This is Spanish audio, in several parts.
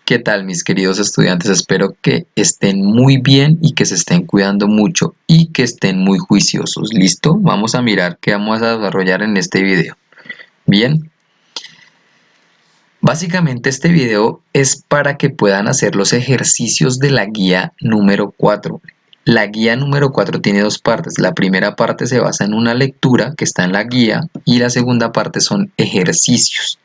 ¿Qué tal, mis queridos estudiantes? Espero que estén muy bien y que se estén cuidando mucho y que estén muy juiciosos. ¿Listo? Vamos a mirar qué vamos a desarrollar en este video. Bien. Básicamente este video es para que puedan hacer los ejercicios de la guía número 4. La guía número 4 tiene dos partes. La primera parte se basa en una lectura que está en la guía y la segunda parte son ejercicios.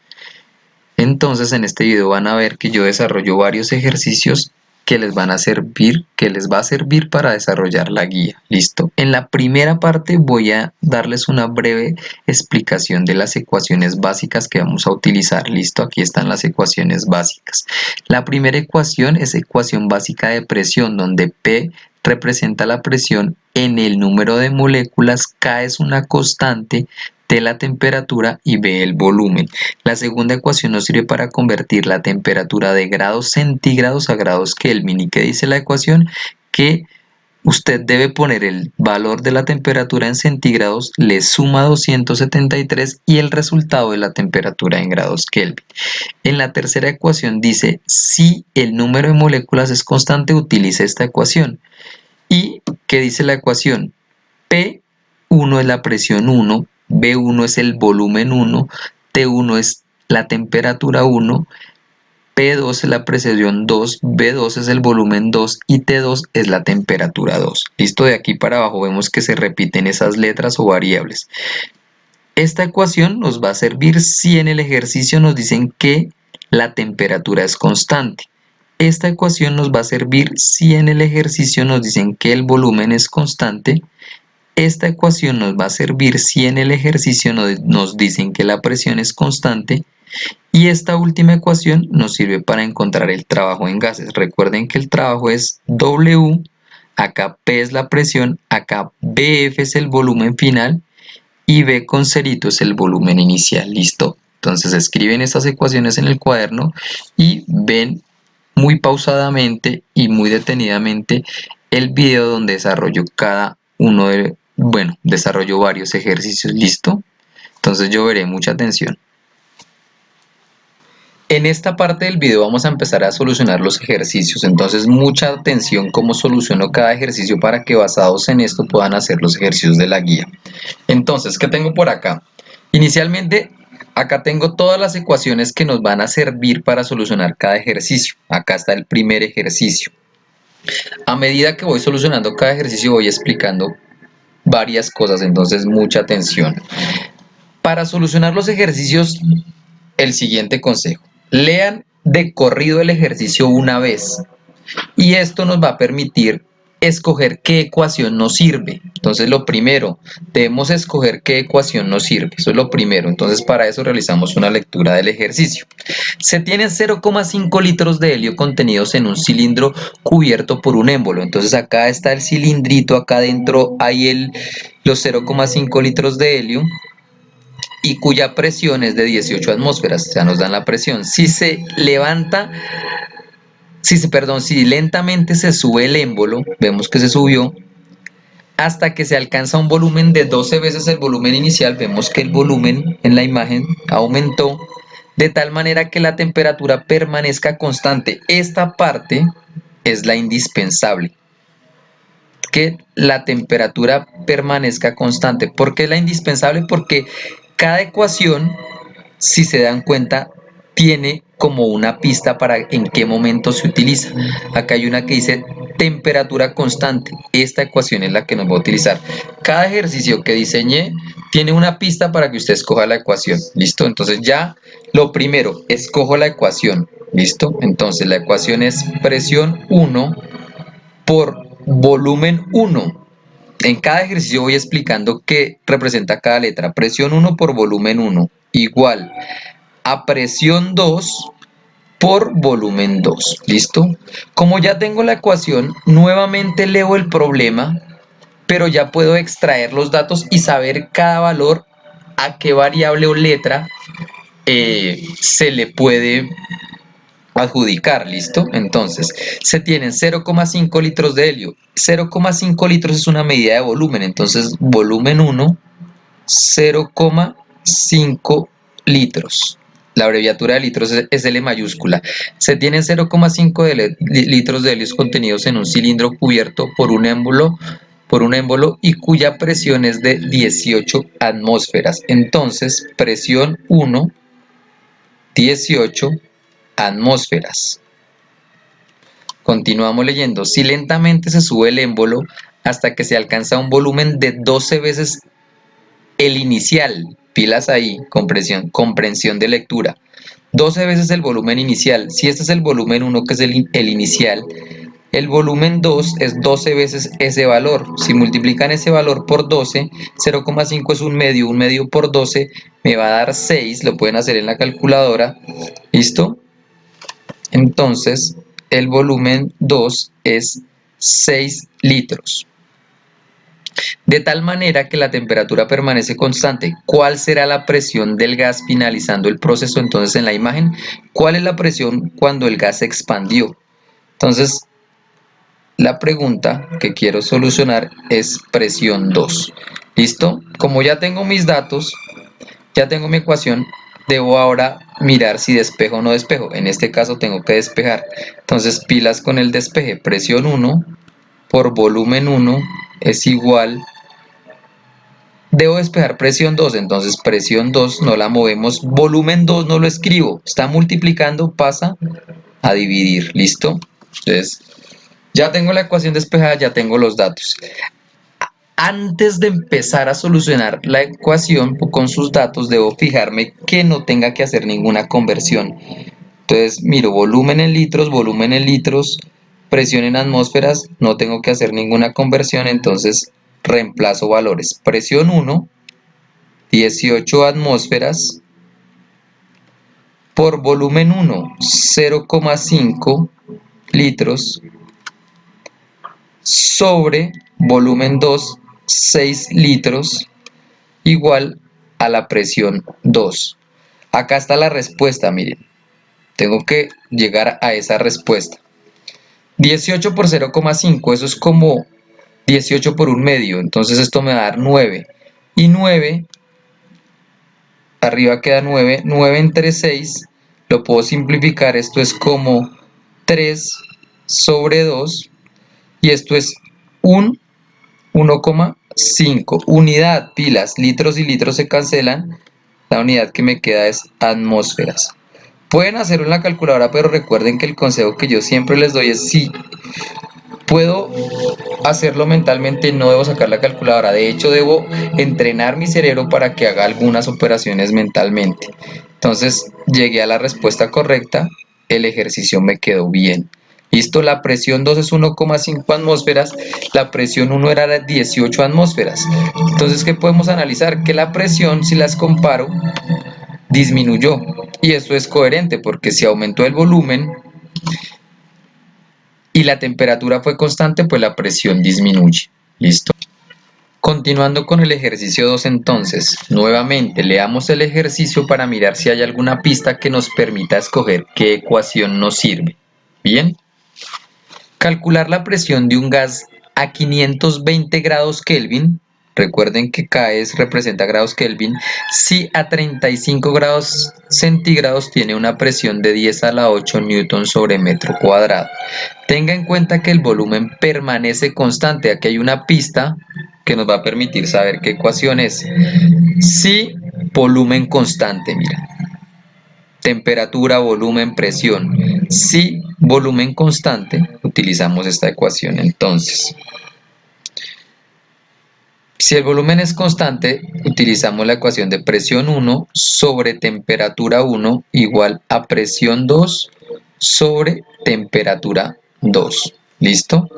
Entonces en este video van a ver que yo desarrollo varios ejercicios que les va a servir para desarrollar la guía. ¿Listo? En la primera parte voy a darles una breve explicación de las ecuaciones básicas que vamos a utilizar. ¿Listo? Aquí están las ecuaciones básicas. La primera ecuación es ecuación básica de presión, donde P representa la presión en el número de moléculas, K es una constante, T la temperatura y B el volumen. La segunda ecuación nos sirve para convertir la temperatura de grados centígrados a grados Kelvin. ¿Y qué dice la ecuación? Que usted debe poner el valor de la temperatura en centígrados, le suma 273 y el resultado de la temperatura en grados Kelvin. En la tercera ecuación dice, si el número de moléculas es constante, utilice esta ecuación. ¿Y qué dice la ecuación? P1 es la presión 1, B1 es el volumen 1, T1 es la temperatura 1, P2 es la presión 2, B2 es el volumen 2 y T2 es la temperatura 2. Listo, de aquí para abajo vemos que se repiten esas letras o variables. Esta ecuación nos va a servir si en el ejercicio nos dicen que la temperatura es constante. Esta ecuación nos va a servir si en el ejercicio nos dicen que el volumen es constante. Esta ecuación nos va a servir si en el ejercicio nos dicen que la presión es constante. Y esta última ecuación nos sirve para encontrar el trabajo en gases. Recuerden que el trabajo es W, acá P es la presión, acá BF es el volumen final y B con cerito es el volumen inicial. ¿Listo? Entonces escriben estas ecuaciones en el cuaderno y ven muy pausadamente y muy detenidamente el video donde desarrollo desarrollo varios ejercicios. ¿Listo? Entonces yo veré mucha atención. En esta parte del video vamos a empezar a solucionar los ejercicios, entonces mucha atención cómo soluciono cada ejercicio para que basados en esto puedan hacer los ejercicios de la guía. Entonces, ¿qué tengo por acá? Inicialmente, acá tengo todas las ecuaciones que nos van a servir para solucionar cada ejercicio. Acá está el primer ejercicio. A medida que voy solucionando cada ejercicio voy explicando varias cosas, entonces mucha atención. Para solucionar los ejercicios, el siguiente consejo. Lean de corrido el ejercicio una vez y esto nos va a permitir escoger qué ecuación nos sirve. Entonces lo primero, debemos escoger qué ecuación nos sirve. Eso es lo primero. Entonces para eso realizamos una lectura del ejercicio. Se tienen 0,5 litros de helio contenidos en un cilindro cubierto por un émbolo. Entonces acá está el cilindrito, acá adentro hay los 0,5 litros de helio y cuya presión es de 18 atmósferas, ya nos dan la presión. Si lentamente se sube el émbolo, vemos que se subió, hasta que se alcanza un volumen de 12 veces el volumen inicial, vemos que el volumen en la imagen aumentó, de tal manera que la temperatura permanezca constante. Esta parte es la indispensable, que la temperatura permanezca constante. ¿Por qué la indispensable? Porque cada ecuación, si se dan cuenta, tiene como una pista para en qué momento se utiliza. Acá hay una que dice temperatura constante. Esta ecuación es la que nos va a utilizar. Cada ejercicio que diseñé tiene una pista para que usted escoja la ecuación. ¿Listo? Entonces ya lo primero, escojo la ecuación. ¿Listo? Entonces la ecuación es presión 1 por volumen 1. En cada ejercicio voy explicando qué representa cada letra. Presión 1 por volumen 1 igual a presión 2 por volumen 2. ¿Listo? Como ya tengo la ecuación, nuevamente leo el problema, pero ya puedo extraer los datos y saber cada valor a qué variable o letra se le puede adjudicar. ¿Listo? Entonces, se tienen 0,5 litros de helio. 0,5 litros es una medida de volumen, entonces volumen 1, 0,5 litros. La abreviatura de litros es L mayúscula. Se tienen 0,5 litros de helios contenidos en un cilindro cubierto por un émbolo y cuya presión es de 18 atmósferas. Entonces, presión 1, 18 atmósferas. Continuamos leyendo. Si lentamente se sube el émbolo hasta que se alcanza un volumen de 12 veces el inicial, pilas ahí, comprensión de lectura. 12 veces el volumen inicial. Si este es el volumen 1, que es el inicial, el volumen 2 es 12 veces ese valor. Si multiplican ese valor por 12, 0,5 es un medio por 12 me va a dar 6, lo pueden hacer en la calculadora. ¿Listo? Entonces, el volumen 2 es 6 litros. De tal manera que la temperatura permanece constante. ¿Cuál será la presión del gas finalizando el proceso? Entonces, en la imagen, ¿cuál es la presión cuando el gas se expandió? Entonces, la pregunta que quiero solucionar es presión 2. ¿Listo? Como ya tengo mis datos, ya tengo mi ecuación, debo ahora mirar si despejo o no despejo. En este caso tengo que despejar. Entonces, pilas con el despeje. Presión 1 por volumen 1 es igual. Debo despejar presión 2, entonces presión 2 no la movemos, volumen 2 no lo escribo, está multiplicando, pasa a dividir, ¿listo? Entonces, ya tengo la ecuación despejada, ya tengo los datos. Antes de empezar a solucionar la ecuación con sus datos, debo fijarme que no tenga que hacer ninguna conversión. Entonces, miro volumen en litros, presión en atmósferas, no tengo que hacer ninguna conversión, entonces reemplazo valores. Presión 1, 18 atmósferas, por volumen 1, 0,5 litros, sobre volumen 2, 6 litros, igual a la presión 2. Acá está la respuesta, miren. Tengo que llegar a esa respuesta. 18 por 0,5, eso es como 18 por un medio, entonces esto me va a dar 9. Y 9, arriba queda 9, 9 entre 6, lo puedo simplificar, esto es como 3 sobre 2, y esto es 1,5. Unidad, pilas, litros y litros se cancelan, la unidad que me queda es atmósferas. Pueden hacerlo en la calculadora, pero recuerden que el consejo que yo siempre les doy es si puedo hacerlo mentalmente, no debo sacar la calculadora. De hecho, debo entrenar mi cerebro para que haga algunas operaciones mentalmente. Entonces, llegué a la respuesta correcta, el ejercicio me quedó bien. Listo, la presión 2 es 1,5 atmósferas, la presión 1 era de 18 atmósferas. Entonces, ¿qué podemos analizar? Que la presión, si las comparo, disminuyó. Y eso es coherente porque si aumentó el volumen y la temperatura fue constante, pues la presión disminuye. ¿Listo? Continuando con el ejercicio 2 entonces, nuevamente leamos el ejercicio para mirar si hay alguna pista que nos permita escoger qué ecuación nos sirve. Bien. Calcular la presión de un gas a 520 grados Kelvin. Recuerden que K representa grados Kelvin. Si a 35 grados centígrados tiene una presión de 10 a la 8 newton sobre metro cuadrado. Tenga en cuenta que el volumen permanece constante. Aquí hay una pista que nos va a permitir saber qué ecuación es. Si volumen constante, mira. Temperatura, volumen, presión. Si volumen constante, utilizamos esta ecuación. Entonces, si el volumen es constante, utilizamos la ecuación de presión 1 sobre temperatura 1 igual a presión 2 sobre temperatura 2. ¿Listo?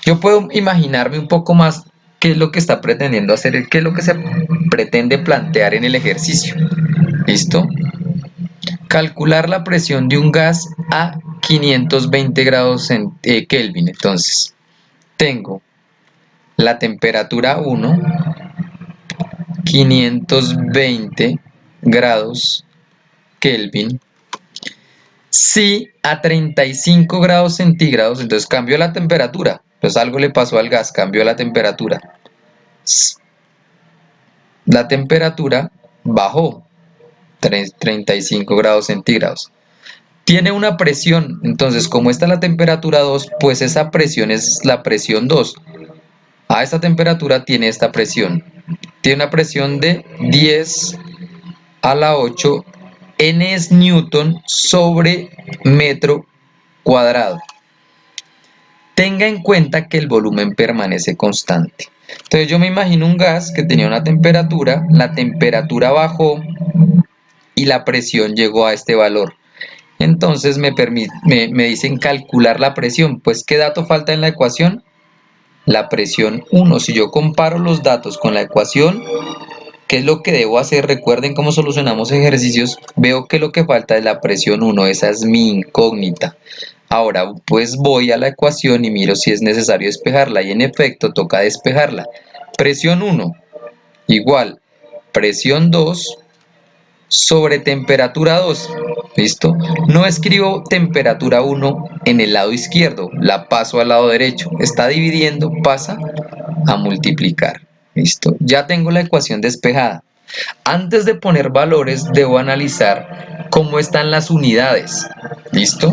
Yo puedo imaginarme un poco más qué es lo que está pretendiendo hacer, qué es lo que se pretende plantear en el ejercicio. ¿Listo? Calcular la presión de un gas a 520 grados Kelvin. Entonces, tengo la temperatura 1, 520 grados Kelvin. Si a 35 grados centígrados, entonces cambió la temperatura. Entonces algo le pasó al gas, cambió la temperatura. La temperatura bajó. 35 grados centígrados. Tiene una presión, entonces como esta es la temperatura 2, pues esa presión es la presión 2. A esta temperatura tiene esta presión. Tiene una presión de 10 a la 8 N es Newton sobre metro cuadrado. Tenga en cuenta que el volumen permanece constante. Entonces yo me imagino un gas que tenía una temperatura, la temperatura bajó y la presión llegó a este valor. Entonces me dicen calcular la presión. Pues ¿qué dato falta en la ecuación? La presión 1. Si yo comparo los datos con la ecuación, ¿qué es lo que debo hacer? Recuerden cómo solucionamos ejercicios. Veo que lo que falta es la presión 1. Esa es mi incógnita. Ahora pues voy a la ecuación y miro si es necesario despejarla. Y en efecto toca despejarla. Presión 1 igual presión 2 sobre temperatura 2. ¿Listo? No escribo temperatura 1 en el lado izquierdo, la paso al lado derecho. Está dividiendo, pasa a multiplicar. ¿Listo? Ya tengo la ecuación despejada. Antes de poner valores, debo analizar cómo están las unidades. ¿Listo?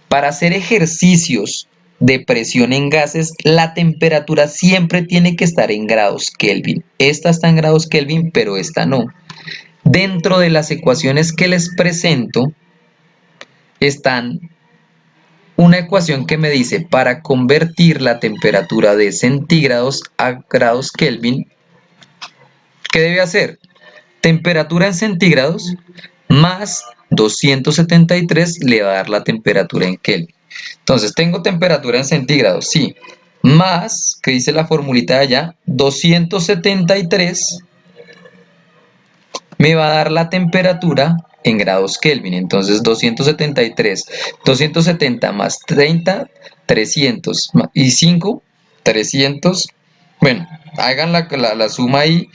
Para hacer ejercicios de presión en gases, la temperatura siempre tiene que estar en grados Kelvin. Esta está en grados Kelvin, pero esta no. Dentro de las ecuaciones que les presento están una ecuación que me dice para convertir la temperatura de centígrados a grados Kelvin, ¿qué debe hacer? Temperatura en centígrados más 273 le va a dar la temperatura en Kelvin. Entonces tengo temperatura en centígrados, sí, más, ¿qué dice la formulita de allá? 273 me va a dar la temperatura en grados Kelvin. Entonces 273, 270 más 30, 300 y 5, 300. Bueno, hagan la suma ahí.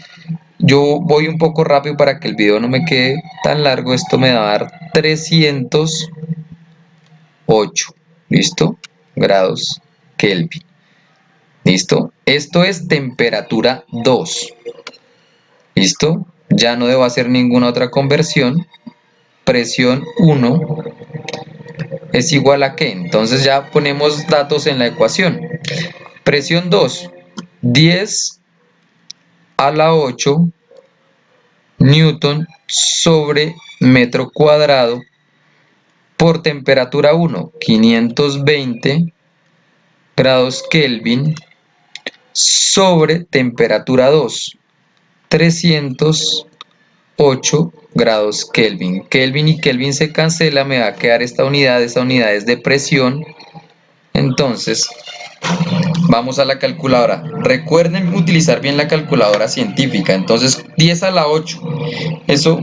Yo voy un poco rápido para que el video no me quede tan largo. Esto me va a dar 308, ¿listo? Grados Kelvin. ¿Listo? Esto es temperatura 2. ¿Listo? Ya no debo hacer ninguna otra conversión. Presión 1 es igual a ¿qué? Entonces ya ponemos datos en la ecuación. Presión 2, 10 a la 8 Newton sobre metro cuadrado por temperatura 1, 520 grados Kelvin sobre temperatura 2, 308 grados Kelvin. Kelvin y Kelvin se cancela, me va a quedar esta unidad es de presión. Entonces, vamos a la calculadora. Recuerden utilizar bien la calculadora científica. Entonces, 10 a la 8. Eso,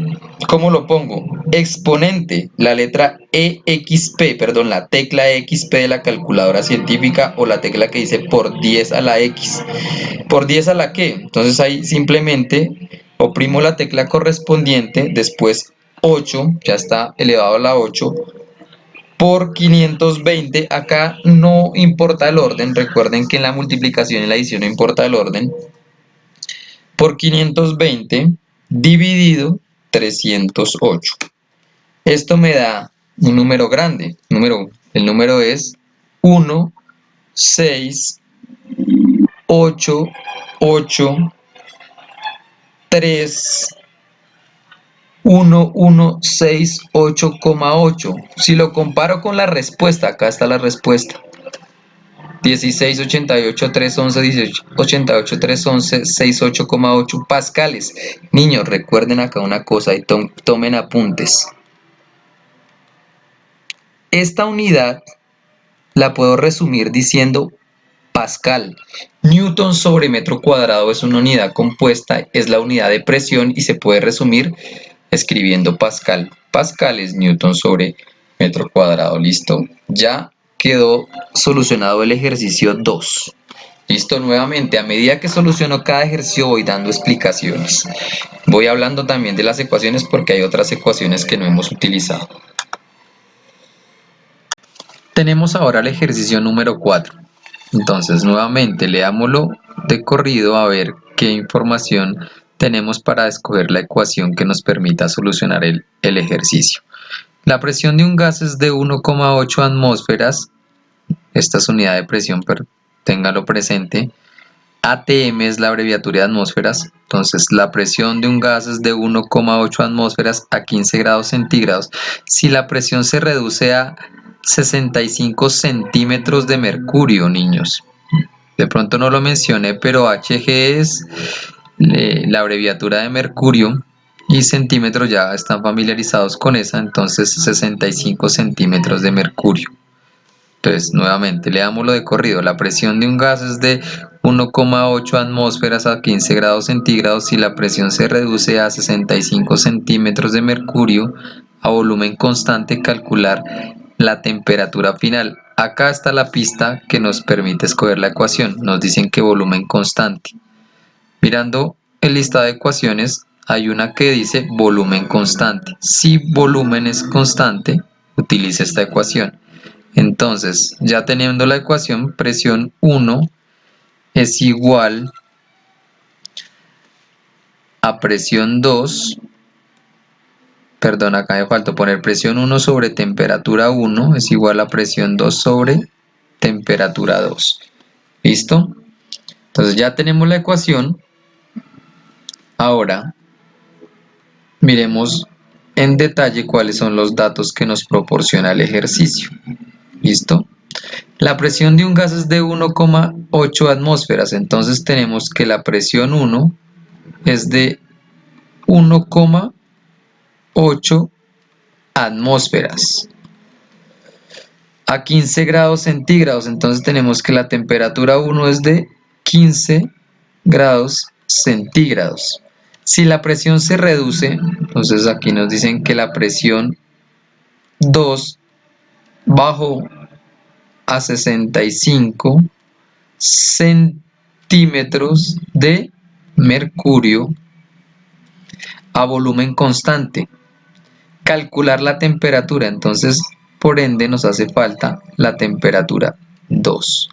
¿cómo lo pongo? Exponente, la letra EXP, perdón, la tecla EXP de la calculadora científica o la tecla que dice por 10 a la X. ¿Por 10 a la qué? Entonces ahí simplemente oprimo la tecla correspondiente, después 8, ya está elevado a la 8, por 520, acá no importa el orden, recuerden que en la multiplicación y la adición no importa el orden, por 520 dividido 308. Esto me da un número grande, el número es 1, 6, 8, 8, 3, 1168,8. Si lo comparo con la respuesta, acá está la respuesta. 16, 88, 311, 18, 88, 311, 68,8 pascales. Niños, recuerden acá una cosa y tomen apuntes. Esta unidad la puedo resumir diciendo pascal. Newton sobre metro cuadrado es una unidad compuesta, es la unidad de presión y se puede resumir escribiendo pascal. Pascal es Newton sobre metro cuadrado. Listo. Ya quedó solucionado el ejercicio 2. Listo, nuevamente, a medida que soluciono cada ejercicio voy dando explicaciones. Voy hablando también de las ecuaciones porque hay otras ecuaciones que no hemos utilizado. Tenemos ahora el ejercicio número 4. Entonces, nuevamente, leámoslo de corrido a ver qué información tenemos para escoger la ecuación que nos permita solucionar el ejercicio. La presión de un gas es de 1,8 atmósferas. Esta es unidad de presión, pero téngalo presente. ATM es la abreviatura de atmósferas. Entonces, la presión de un gas es de 1,8 atmósferas a 15 grados centígrados. Si la presión se reduce a 65 centímetros de mercurio, niños. De pronto no lo mencioné, pero Hg es la abreviatura de mercurio y centímetros ya están familiarizados con esa, entonces 65 centímetros de mercurio. Entonces, nuevamente, leámoslo de corrido. La presión de un gas es de 1,8 atmósferas a 15 grados centígrados si la presión se reduce a 65 centímetros de mercurio a volumen constante. Calcular la temperatura final. Acá está la pista que nos permite escoger la ecuación. Nos dicen que volumen constante. Mirando el listado de ecuaciones, hay una que dice volumen constante. Si volumen es constante, utilice esta ecuación. Entonces, ya teniendo la ecuación, presión 1 es igual a presión 2, perdón, acá me faltó poner presión 1 sobre temperatura 1 es igual a presión 2 sobre temperatura 2. ¿Listo? Entonces ya tenemos la ecuación. Ahora, miremos en detalle cuáles son los datos que nos proporciona el ejercicio. ¿Listo? La presión de un gas es de 1,8 atmósferas, entonces tenemos que la presión 1 es de 1,8 atmósferas a 15 grados centígrados, entonces tenemos que la temperatura 1 es de 15 grados centígrados. Si la presión se reduce, entonces aquí nos dicen que la presión 2 bajó a 65 centímetros de mercurio a volumen constante. Calcular la temperatura, entonces por ende nos hace falta la temperatura 2.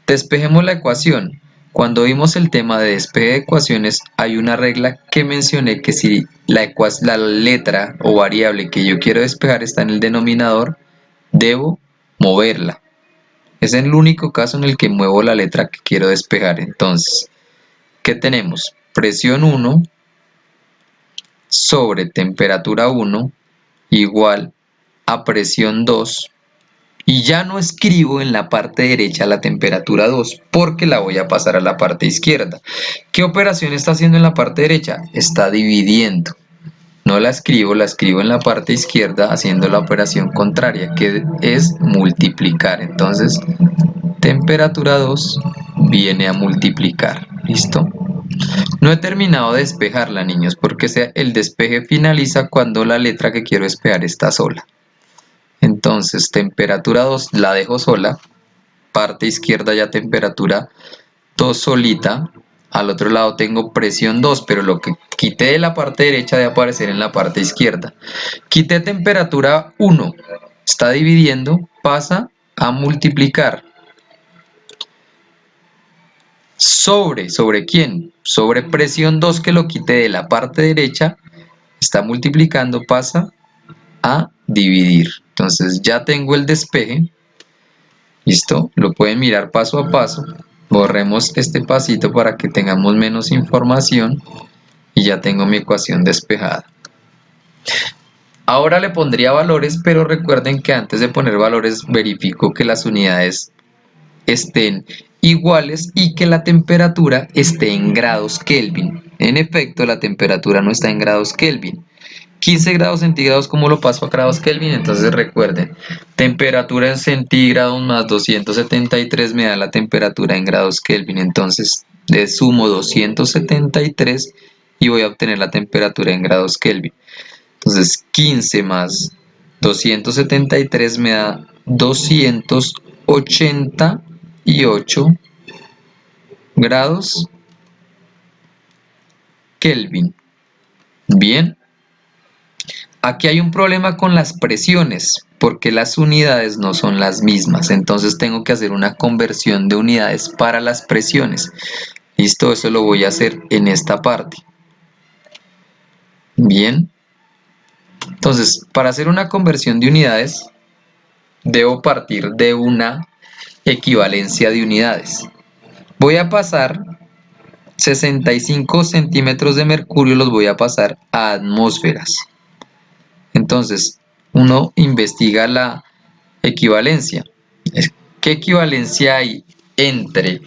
Despejemos la ecuación. Cuando vimos el tema de despeje de ecuaciones, hay una regla que mencioné que si la letra o variable que yo quiero despejar está en el denominador, debo moverla. Es el único caso en el que muevo la letra que quiero despejar. Entonces, ¿qué tenemos? Presión 1 sobre temperatura 1 igual a presión 2. Y ya no escribo en la parte derecha la temperatura 2 porque la voy a pasar a la parte izquierda. ¿Qué operación está haciendo en la parte derecha? Está dividiendo. No la escribo en la parte izquierda haciendo la operación contraria, que es multiplicar. Entonces, temperatura 2 viene a multiplicar. ¿Listo? No he terminado de despejarla, niños, porque el despeje finaliza cuando la letra que quiero despejar está sola. Entonces, temperatura 2 la dejo sola. Parte izquierda ya temperatura 2 solita. Al otro lado tengo presión 2, pero lo que quité de la parte derecha debe aparecer en la parte izquierda. Quité temperatura 1. Está dividiendo, pasa a multiplicar. ¿Sobre quién? Sobre presión 2 que lo quité de la parte derecha. Está multiplicando, pasa a dividir. Entonces ya tengo el despeje. ¿Listo? Lo pueden mirar paso a paso. Borremos este pasito para que tengamos menos información. Y ya tengo mi ecuación despejada. Ahora le pondría valores, pero recuerden que antes de poner valores verifico que las unidades estén iguales y que la temperatura esté en grados Kelvin. En efecto, la temperatura no está en grados Kelvin. 15 grados centígrados, ¿cómo lo paso a grados Kelvin? Entonces recuerden, temperatura en centígrados más 273 me da la temperatura en grados Kelvin. Entonces le sumo 273 y voy a obtener la temperatura en grados Kelvin. Entonces 15 más 273 me da 288 grados Kelvin. Bien. Aquí hay un problema con las presiones, porque las unidades no son las mismas, entonces tengo que hacer una conversión de unidades para las presiones. ¿Listo? Eso lo voy a hacer en esta parte. Bien. Entonces, para hacer una conversión de unidades, debo partir de una equivalencia de unidades. Voy a pasar 65 centímetros de mercurio, los voy a pasar a atmósferas. Entonces, uno investiga la equivalencia. ¿Qué equivalencia hay entre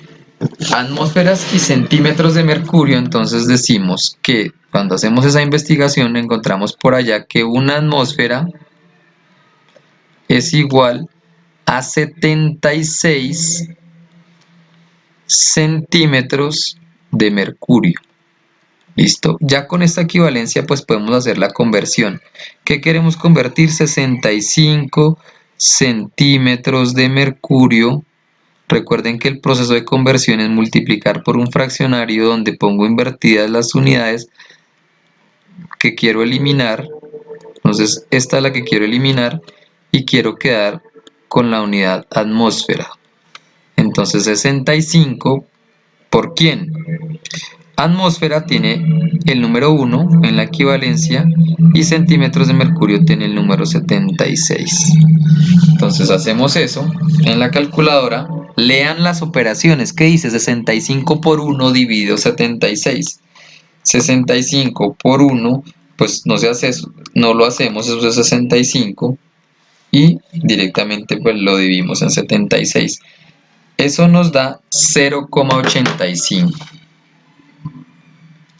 atmósferas y centímetros de mercurio? Entonces decimos que cuando hacemos esa investigación encontramos por allá que una atmósfera es igual a 76 centímetros de mercurio. ¿Listo? Ya con esta equivalencia pues podemos hacer la conversión. ¿Qué queremos convertir? 65 centímetros de mercurio. Recuerden que el proceso de conversión es multiplicar por un fraccionario donde pongo invertidas las unidades que quiero eliminar. Entonces esta es la que quiero eliminar y quiero quedar con la unidad atmósfera. Entonces 65 ¿por quién? Atmósfera tiene el número 1 en la equivalencia y centímetros de mercurio tiene el número 76. Entonces hacemos eso en la calculadora. Lean las operaciones. ¿Qué dice? 65 por 1 dividido 76. 65 por 1, pues no se hace eso, no lo hacemos, eso es 65 y directamente pues lo dividimos en 76. Eso nos da 0,85.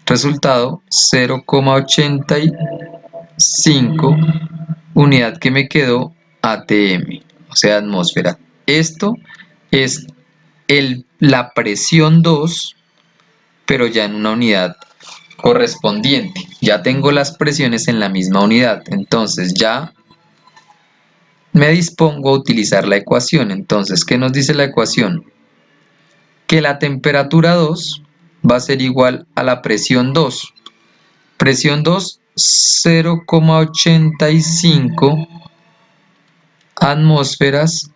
Resultado 0,85, unidad que me quedó ATM, o sea, atmósfera. Esto es la presión 2, pero ya en una unidad correspondiente. Ya tengo las presiones en la misma unidad, entonces ya me dispongo a utilizar la ecuación. Entonces, ¿qué nos dice la ecuación? Que la temperatura 2 va a ser igual a la presión 2. Presión 2, 0,85 atmósferas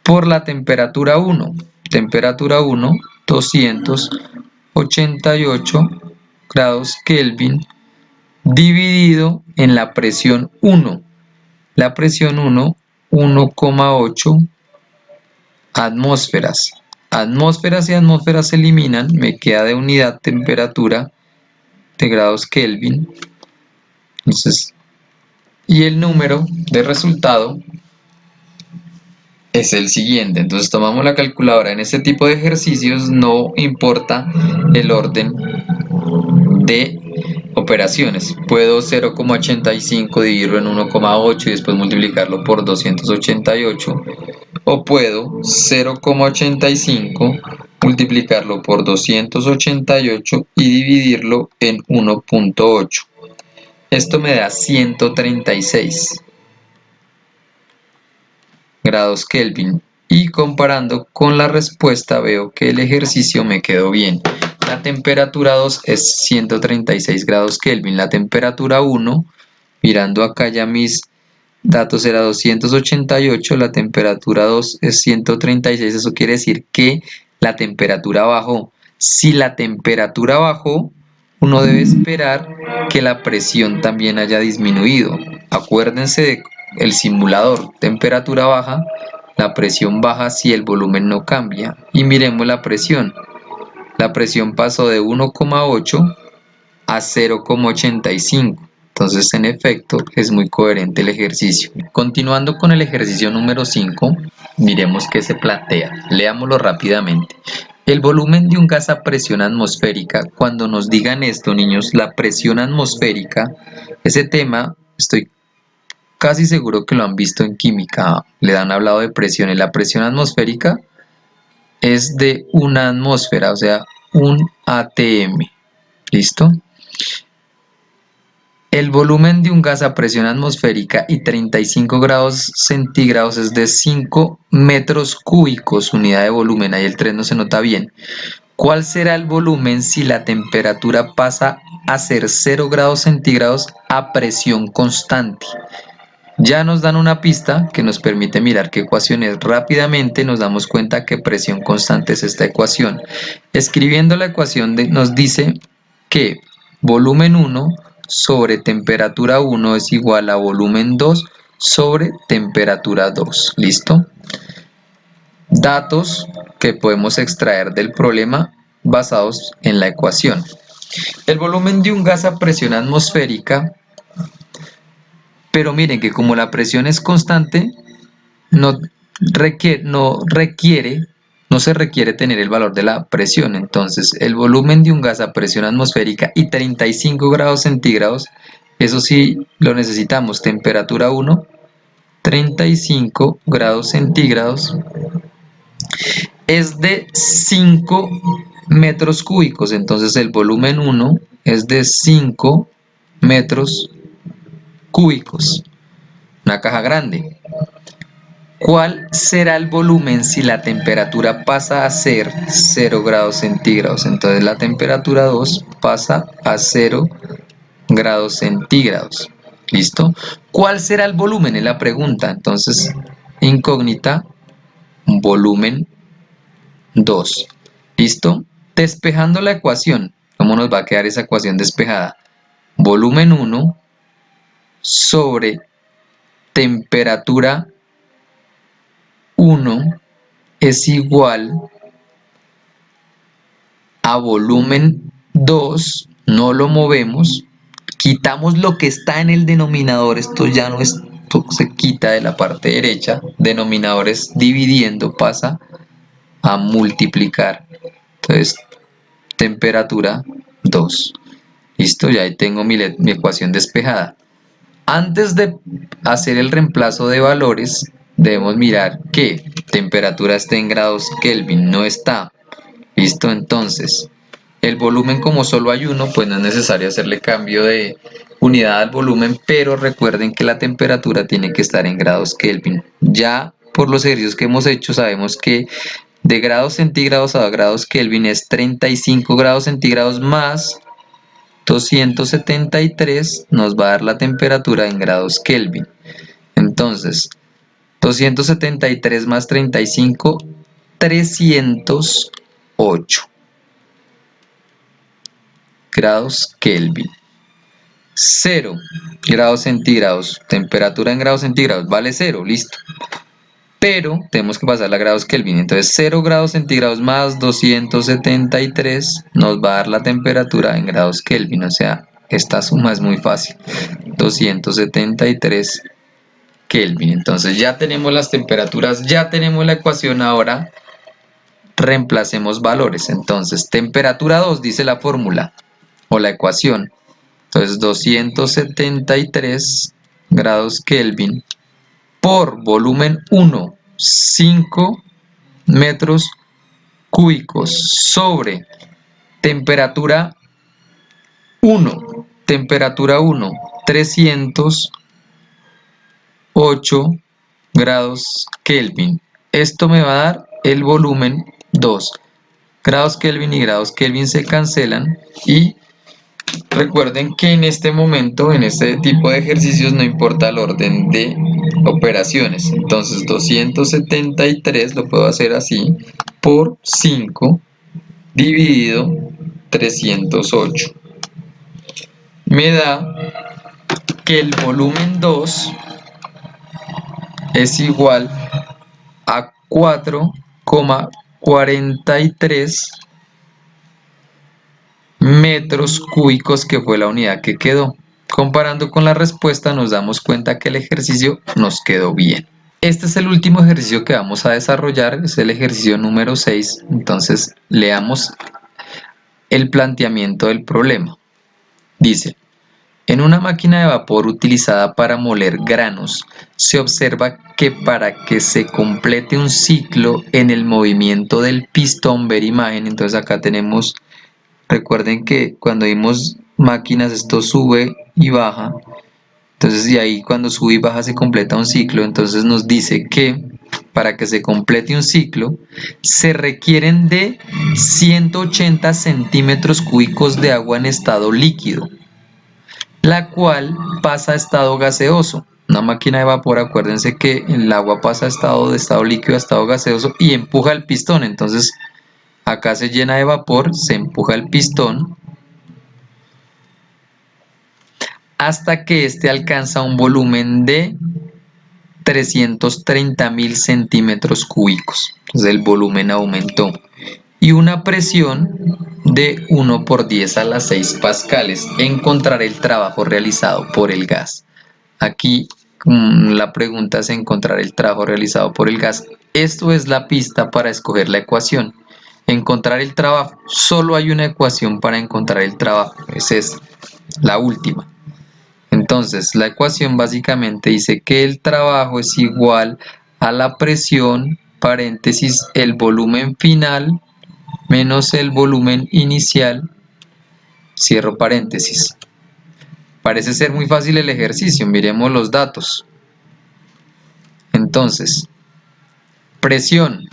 por la temperatura 1. Temperatura 1, 288 grados Kelvin, dividido en la presión 1. La presión 1, 1,8 atmósferas. Atmósferas y atmósferas se eliminan, me queda de unidad temperatura de grados Kelvin. Entonces, y el número de resultado es el siguiente. Entonces tomamos la calculadora. En este tipo de ejercicios no importa el orden de operaciones. Puedo 0,85 dividirlo en 1,8 y después multiplicarlo por 288. O puedo 0,85 multiplicarlo por 288 y dividirlo en 1,8. Esto me da 136 grados Kelvin. Y comparando con la respuesta veo que el ejercicio me quedó bien. La temperatura 2 es 136 grados Kelvin. La temperatura 1, mirando acá ya mis datos, era 288. La temperatura 2 es 136. Eso quiere decir que la temperatura bajó. Si la temperatura bajó, uno debe esperar que la presión también haya disminuido. Acuérdense del simulador. Temperatura baja, la presión baja si el volumen no cambia. Y miremos la presión. La presión pasó de 1,8 a 0,85. Entonces, en efecto, es muy coherente el ejercicio. Continuando con el ejercicio número 5, miremos qué se plantea. Leámoslo rápidamente. El volumen de un gas a presión atmosférica. Cuando nos digan esto, niños, la presión atmosférica, ese tema, estoy casi seguro que lo han visto en química, le han hablado de presiones. La presión atmosférica es de una atmósfera, o sea, un ATM. ¿Listo? El volumen de un gas a presión atmosférica y 35 grados centígrados es de 5 metros cúbicos, unidad de volumen. Ahí el 3 no se nota bien. ¿Cuál será el volumen si la temperatura pasa a ser 0 grados centígrados a presión constante? Ya nos dan una pista que nos permite mirar qué ecuación es. Rápidamente nos damos cuenta que presión constante es esta ecuación. Escribiendo la ecuación nos dice que volumen 1 sobre temperatura 1 es igual a volumen 2 sobre temperatura 2. ¿Listo? Datos que podemos extraer del problema basados en la ecuación. El volumen de un gas a presión atmosférica, pero miren que como la presión es constante, no se requiere tener el valor de la presión. Entonces, el volumen de un gas a presión atmosférica y 35 grados centígrados, eso sí lo necesitamos. Temperatura 1, 35 grados centígrados, es de 5 metros cúbicos. Entonces, el volumen 1 es de 5 metros cúbicos. Una caja grande. ¿Cuál será el volumen si la temperatura pasa a ser 0 grados centígrados? Entonces la temperatura 2 pasa a 0 grados centígrados. ¿Listo? ¿Cuál será el volumen? Es la pregunta. Entonces, incógnita, volumen 2. ¿Listo? Despejando la ecuación. ¿Cómo nos va a quedar esa ecuación despejada? Volumen 1 sobre temperatura 1 es igual a volumen 2, no lo movemos, quitamos lo que está en el denominador, esto ya no es, esto se quita de la parte derecha, denominadores dividiendo pasa a multiplicar, entonces temperatura 2, listo, ya ahí tengo mi ecuación despejada. Antes de hacer el reemplazo de valores, debemos mirar que temperatura esté en grados Kelvin, no está. Listo, entonces, el volumen como solo hay uno, pues no es necesario hacerle cambio de unidad al volumen, pero recuerden que la temperatura tiene que estar en grados Kelvin. Ya por los ejercicios que hemos hecho sabemos que de grados centígrados a grados Kelvin es 35 grados centígrados más 273 nos va a dar la temperatura en grados Kelvin. Entonces, 273 más 35, 308 grados Kelvin. 0 grados centígrados, temperatura en grados centígrados, vale 0, listo. Pero tenemos que pasarla a grados Kelvin, entonces 0 grados centígrados más 273 nos va a dar la temperatura en grados Kelvin, o sea, esta suma es muy fácil, 273 Kelvin. Entonces ya tenemos las temperaturas, ya tenemos la ecuación, ahora reemplacemos valores. Entonces temperatura 2 dice la fórmula o la ecuación, entonces 273 grados Kelvin por volumen 1, 5 metros cúbicos sobre temperatura 1, 308 grados Kelvin. Esto me va a dar el volumen 2. Grados Kelvin y grados Kelvin se cancelan y recuerden que en este momento, en este tipo de ejercicios, no importa el orden de operaciones. Entonces 273 lo puedo hacer así por 5 dividido 308. Me da que el volumen 2 es igual a 4,43 metros cúbicos, que fue la unidad que quedó. Comparando con la respuesta nos damos cuenta que el ejercicio nos quedó bien. Este es el último ejercicio que vamos a desarrollar, es el ejercicio número 6. Entonces leamos el planteamiento del problema. Dice: en una máquina de vapor utilizada para moler granos, se observa que para que se complete un ciclo en el movimiento del pistón, ver imagen, entonces acá tenemos, recuerden que cuando vimos máquinas esto sube y baja, entonces de ahí cuando sube y baja se completa un ciclo, entonces nos dice que para que se complete un ciclo se requieren de 180 centímetros cúbicos de agua en estado líquido, la cual pasa a estado gaseoso. Una máquina de vapor, acuérdense que el agua pasa de estado líquido a estado gaseoso y empuja el pistón. Entonces acá se llena de vapor, se empuja el pistón. hasta que éste alcanza un volumen de 330.000 centímetros cúbicos. Entonces el volumen aumentó. Y una presión de 1 por 10 a la 6 pascales. Encontrar el trabajo realizado por el gas. Aquí la pregunta es encontrar el trabajo realizado por el gas. Esto es la pista para escoger la ecuación. Encontrar el trabajo. Solo hay una ecuación para encontrar el trabajo. Es esta, la última. Entonces, la ecuación básicamente dice que el trabajo es igual a la presión, paréntesis, el volumen final menos el volumen inicial, cierro paréntesis. Parece ser muy fácil el ejercicio, miremos los datos. Entonces, presión.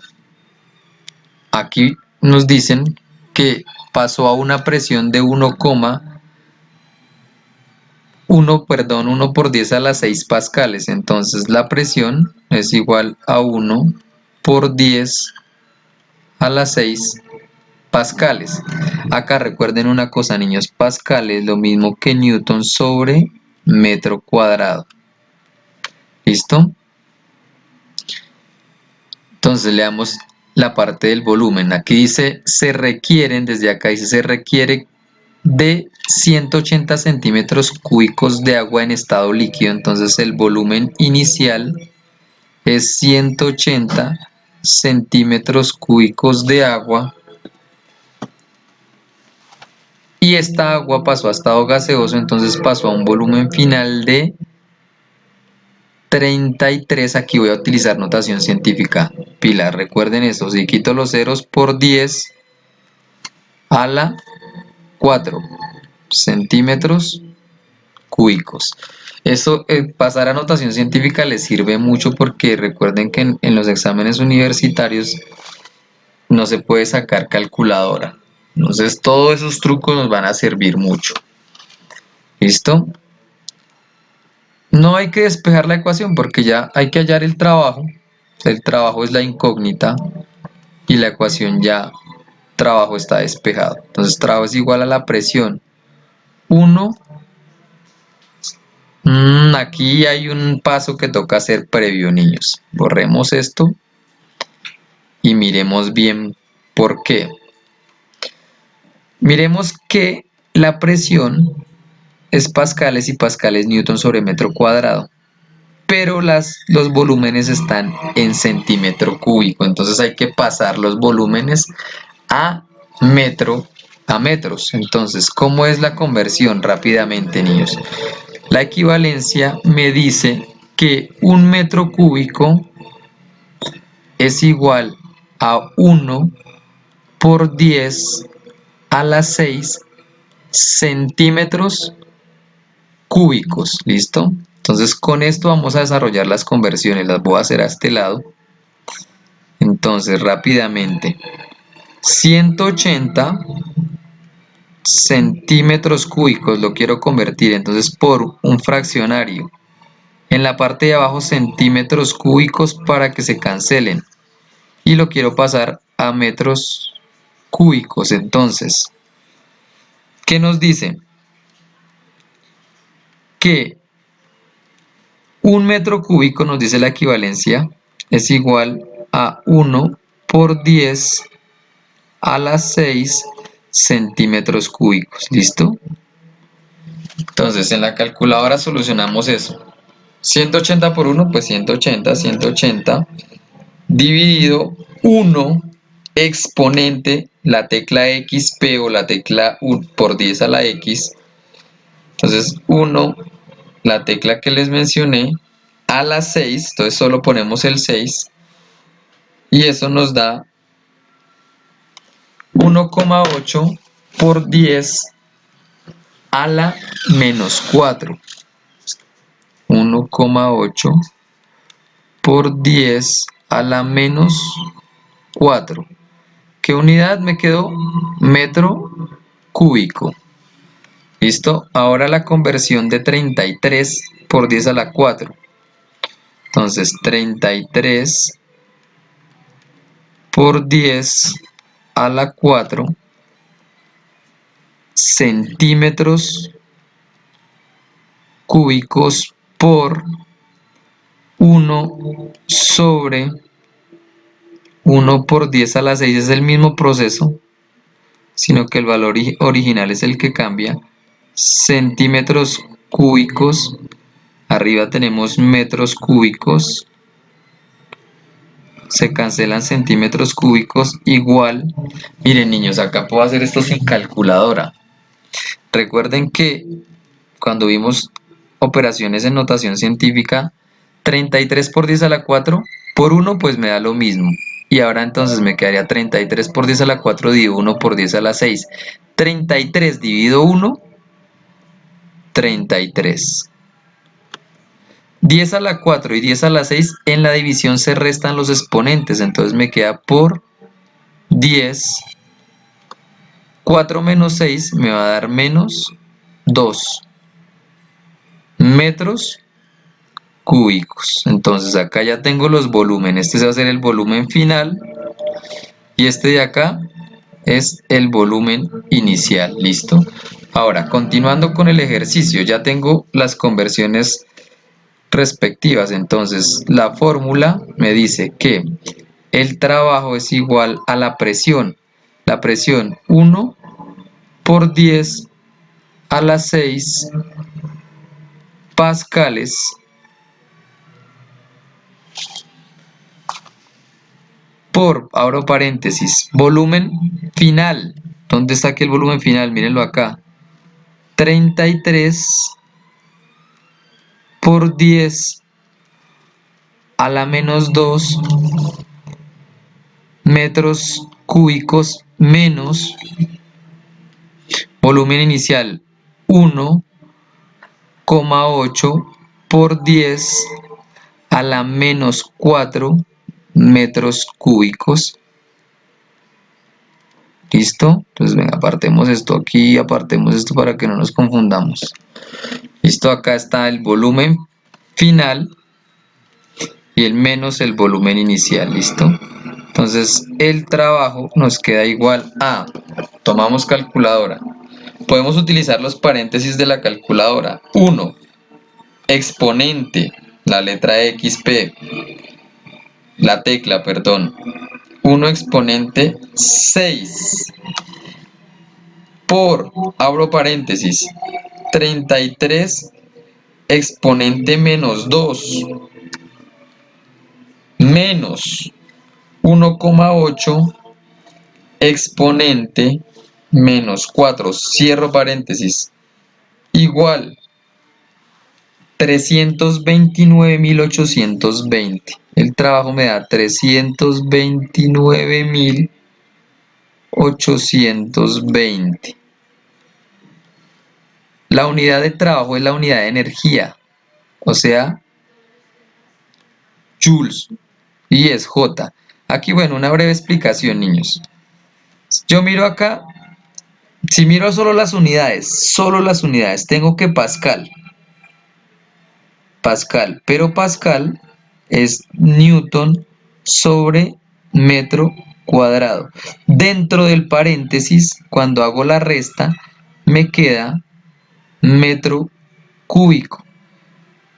Aquí nos dicen que pasó a una presión de 1 por 10 a la 6 pascales. Entonces la presión es igual a 1 por 10 a la 6 pascales. Acá recuerden una cosa, niños, pascales lo mismo que newton sobre metro cuadrado. ¿Listo? Entonces leamos la parte del volumen. Aquí dice se requieren, desde acá dice se requiere de 180 centímetros cúbicos de agua en estado líquido. Entonces el volumen inicial es 180 centímetros cúbicos de agua. Y esta agua pasó a estado gaseoso, entonces pasó a un volumen final de 33. Aquí voy a utilizar notación científica. Pilar, recuerden esto, si quito los ceros por 10 a la 4 centímetros cúbicos. Esto, pasar a notación científica les sirve mucho porque recuerden que en los exámenes universitarios no se puede sacar calculadora. Entonces todos esos trucos nos van a servir mucho. ¿Listo? No hay que despejar la ecuación porque ya hay que hallar el trabajo. El trabajo es la incógnita y la ecuación ya trabajo está despejado. Entonces trabajo es igual a la presión 1. Aquí hay un paso que toca hacer previo, niños. Borremos esto y miremos bien por qué. Miremos que la presión es pascales y pascales newton sobre metro cuadrado. Pero los volúmenes están en centímetro cúbico, entonces hay que pasar los volúmenes a metros. Entonces, ¿cómo es la conversión? Rápidamente, niños. La equivalencia me dice que un metro cúbico es igual a 1 por 10 a la 6 centímetros cúbicos, ¿listo? Entonces con esto vamos a desarrollar las conversiones, las voy a hacer a este lado. Entonces rápidamente, 180 centímetros cúbicos lo quiero convertir entonces por un fraccionario. En la parte de abajo centímetros cúbicos para que se cancelen. Y lo quiero pasar a metros cúbicos. Entonces, ¿qué nos dice? Que un metro cúbico, nos dice la equivalencia, es igual a 1 por 10 a las 6 centímetros cúbicos. ¿Listo? Entonces, en la calculadora solucionamos eso. 180 por 1, pues 180 dividido 1 exponente, la tecla XP o la tecla por 10 a la X. Entonces 1, la tecla que les mencioné, a la 6, entonces solo ponemos el 6 y eso nos da 1,8 por 10 a la menos 4. 1,8 por 10 a la menos 4. ¿Qué unidad me quedó? Metro cúbico. ¿Listo? Ahora la conversión de 33 por 10 a la 4. Entonces 33 por 10 a la 4 centímetros cúbicos por 1 sobre 1 por 10 a la 6 es el mismo proceso, sino que el valor original es el que cambia. Centímetros cúbicos, arriba tenemos metros cúbicos, se cancelan centímetros cúbicos igual. Miren niños, acá puedo hacer esto sin calculadora. Recuerden que cuando vimos operaciones en notación científica, 33 por 10 a la 4 por 1 pues me da lo mismo. Y ahora entonces me quedaría 33 por 10 a la 4 dividido 1 por 10 a la 6. 33 dividido 1, 33. 10 a la 4 y 10 a la 6 en la división se restan los exponentes, entonces me queda por 10. 4 menos 6 me va a dar menos 2 metros cúbicos. Entonces acá ya tengo los volúmenes. Este va a ser el volumen final y este de acá es el volumen inicial. ¿Listo? Ahora, continuando con el ejercicio, ya tengo las conversiones respectivas. Entonces, la fórmula me dice que el trabajo es igual a la presión. La presión 1 por 10 a la 6 pascales por, abro paréntesis, volumen final. ¿Dónde está aquí el volumen final? Mírenlo acá. 33 por 10 a la menos 2 metros cúbicos menos volumen inicial 1,8 por 10 a la menos 4 metros cúbicos. ¿Listo? Entonces, venga, apartemos esto aquí, apartemos esto para que no nos confundamos. Listo, acá está el volumen final y el menos el volumen inicial, ¿listo? Entonces, el trabajo nos queda igual a, tomamos calculadora, podemos utilizar los paréntesis de la calculadora. 1, exponente, la letra XP, la tecla, perdón. 1 exponente 6 por, abro paréntesis, 33 exponente menos 2 menos 1,8 exponente menos 4, cierro paréntesis, igual 329.820. El trabajo me da 329.820. La unidad de trabajo es la unidad de energía, o sea, joules, y es J. Aquí, bueno, una breve explicación, niños. Yo miro acá, si miro solo las unidades, tengo que Pascal, pero Pascal es Newton sobre metro cuadrado. Dentro del paréntesis, cuando hago la resta, me queda metro cúbico.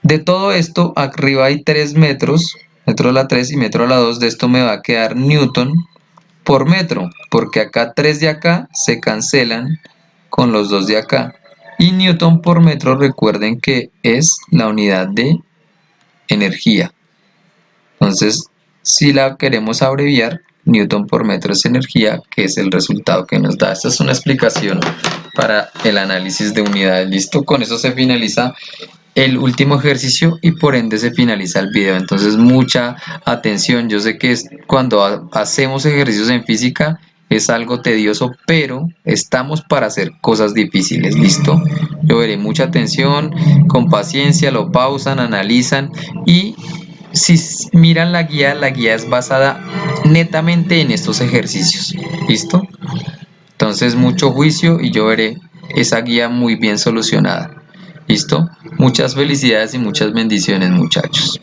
De todo esto, arriba hay 3 metros, metro a la 3 y metro a la 2, de esto me va a quedar Newton por metro, porque acá 3 de acá se cancelan con los 2 de acá. Y Newton por metro, recuerden que es la unidad de energía. Entonces, si la queremos abreviar, Newton por metro es energía, que es el resultado que nos da. Esta es una explicación para el análisis de unidades. ¿Listo? Con eso se finaliza el último ejercicio y por ende se finaliza el video. Entonces, mucha atención. Yo sé que cuando hacemos ejercicios en física es algo tedioso, pero estamos para hacer cosas difíciles. ¿Listo? Yo veré mucha atención, con paciencia, lo pausan, analizan y si miran la guía es basada netamente en estos ejercicios. ¿Listo? Entonces, mucho juicio y yo veré esa guía muy bien solucionada. ¿Listo? Muchas felicidades y muchas bendiciones, muchachos.